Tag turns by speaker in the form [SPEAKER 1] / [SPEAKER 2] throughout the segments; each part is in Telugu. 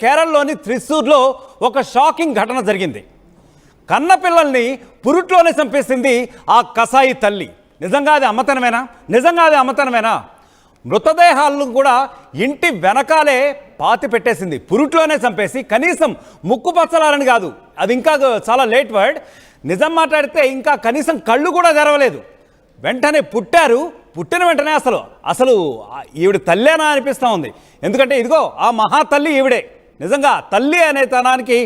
[SPEAKER 1] కేరళలోని త్రిశూర్లో ఒక షాకింగ్ ఘటన జరిగింది. కన్నపిల్లల్ని పురుట్లోనే చంపేసింది ఆ కసాయి తల్లి. నిజంగా అది అమ్మతనమేనా? మృతదేహాలను కూడా ఇంటి వెనకాలే పాతి పెట్టేసింది. పురుట్లోనే చంపేసి కనీసం ముక్కు పచ్చలారని కాదు, అది ఇంకా చాలా లేట్ వర్డ్. నిజం మాట్లాడితే ఇంకా కనీసం కళ్ళు కూడా తెరవలేదు. వెంటనే పుట్టిన వెంటనే అసలు ఈవిడ తల్లేనా అనిపిస్తూ ఉంది. ఎందుకంటే ఇదిగో ఆ మహాతల్లి ఈవిడే. నిజంగా తల్లి అనే తనానికి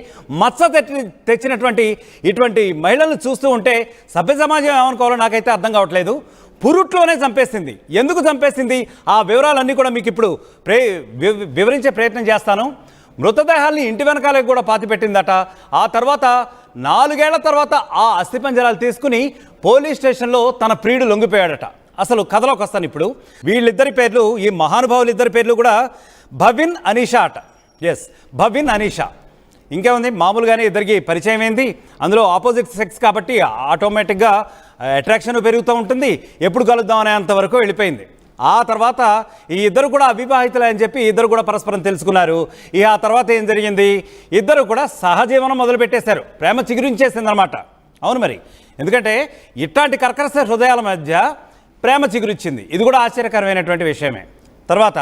[SPEAKER 1] మచ్చ తెచ్చినటువంటి ఇటువంటి మహిళలను చూస్తూ ఉంటే సభ్య సమాజం ఏమనుకోవాలో నాకైతే అర్థం కావట్లేదు. పురుట్లోనే చంపేసింది. ఎందుకు చంపేసింది ఆ వివరాలన్నీ కూడా మీకు ఇప్పుడు వివరించే ప్రయత్నం చేస్తాను. మృతదేహాల్ని ఇంటి వెనకాలకి కూడా పాతిపెట్టిందట. ఆ తర్వాత 4 ఏళ్ల తర్వాత ఆ అస్థిపంజరాలు తీసుకుని పోలీస్ స్టేషన్లో తన ప్రియుడు లొంగిపోయాడట. అసలు కథలోకి వస్తాను ఇప్పుడు. వీళ్ళిద్దరి పేర్లు, ఈ మహానుభావులిద్దరి పేర్లు కూడా భవిన్ అనీషా అట. ఎస్, భవిన్ అనీషా. ఇంకేముంది, మామూలుగానే ఇద్దరికి పరిచయం ఏంది. అందులో ఆపోజిట్ సెక్స్ కాబట్టి ఆటోమేటిక్గా అట్రాక్షన్ పెరుగుతూ ఉంటుంది. ఎప్పుడు కలుద్దాం అనేంతవరకు వెళ్ళిపోయింది. ఆ తర్వాత ఈ ఇద్దరు కూడా అవివాహితులే అని చెప్పి ఇద్దరు కూడా పరస్పరం తెలుసుకున్నారు. ఆ తర్వాత ఏం జరిగింది, ఇద్దరు కూడా సహజీవనం మొదలుపెట్టేశారు. ప్రేమ చిగురించేసిందనమాట. అవును మరి, ఎందుకంటే ఇట్లాంటి కర్కశ హృదయాల మధ్య ప్రేమ చిగురించింది. ఇది కూడా ఆశ్చర్యకరమైనటువంటి విషయమే. తర్వాత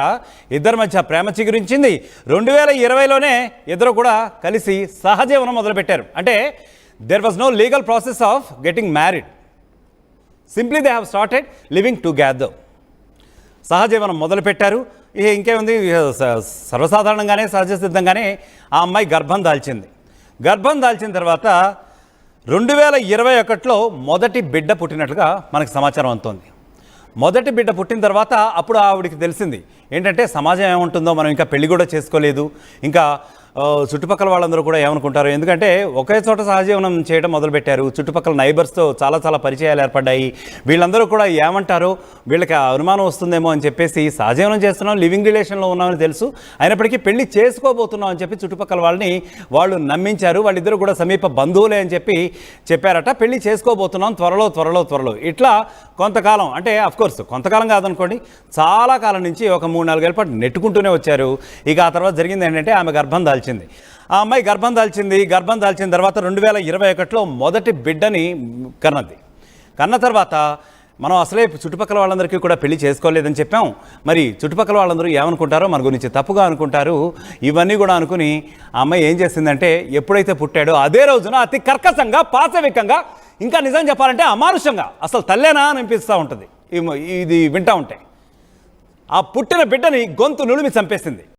[SPEAKER 1] ఇద్దరి మధ్య ప్రేమ చిగురించింది. 2020లోనే ఇద్దరు కూడా కలిసి సహజీవనం మొదలుపెట్టారు. అంటే there was no legal process of getting married, simply they have started living together. సహజీవనం మొదలుపెట్టారు. ఇంకేముంది, సర్వసాధారణంగానే సహజ సిద్ధంగానే ఆ అమ్మాయి గర్భం దాల్చింది. గర్భం దాల్చిన తర్వాత 2021లో మొదటి బిడ్డ పుట్టినట్లుగా మనకు సమాచారం అందుతోంది. మొదటి బిడ్డ పుట్టిన తర్వాత అప్పుడు ఆవిడికి తెలిసింది ఏంటంటే సమాజం ఏముంటుందో, మనం ఇంకా పెళ్లి కూడా చేసుకోలేదు, ఇంకా చుట్టుపక్కల వాళ్ళందరూ కూడా ఏమనుకుంటారు. ఎందుకంటే ఒకే చోట సహజీవనం చేయడం మొదలుపెట్టారు. చుట్టుపక్కల నైబర్స్తో చాలా పరిచయాలు ఏర్పడ్డాయి. వీళ్ళందరూ కూడా ఏమంటారో, వీళ్ళకి అనుమానం వస్తుందేమో అని చెప్పేసి సహజీవనం చేస్తున్నాం, లివింగ్ రిలేషన్లో ఉన్నామని తెలుసు, అయినప్పటికీ పెళ్లి చేసుకోబోతున్నాం అని చెప్పి చుట్టుపక్కల వాళ్ళని వాళ్ళు నమ్మించారు. వాళ్ళిద్దరూ కూడా సమీప బంధువులే అని చెప్పి చెప్పారట. పెళ్లి చేసుకోబోతున్నాం త్వరలో. ఇట్లా కొంతకాలం, అంటే అఫ్కోర్స్ కొంతకాలం కాదనుకోండి, చాలా కాలం నుంచి ఒక 3-4 ఏళ్ళ పాటు నెట్టుకుంటూనే వచ్చారు. ఇక ఆ తర్వాత జరిగింది ఏంటంటే ఆమె గర్భం దాల్చింది. ఆ అమ్మాయి గర్భం దాల్చిన తర్వాత 2021లో మొదటి బిడ్డని కన్న తర్వాత మనం అసలే చుట్టుపక్కల వాళ్ళందరికీ కూడా పెళ్లి చేసుకోలేదని చెప్పాం. మరి చుట్టుపక్కల వాళ్ళందరూ ఏమనుకుంటారో, మన గురించి తప్పుగా అనుకుంటారు. ఇవన్నీ కూడా అనుకుని ఆ అమ్మాయి ఏం చేసిందంటే, ఎప్పుడైతే పుట్టాడో అదే రోజున అతి కర్కశంగా, పాశవికంగా, ఇంకా నిజం చెప్పాలంటే అమానుషంగా, అసలు తల్లేనా అని అనిపిస్తూ ఉంటుంది ఇది వింటూ ఉంటే, ఆ పుట్టిన బిడ్డని గొంతు నులిమి చంపేసింది.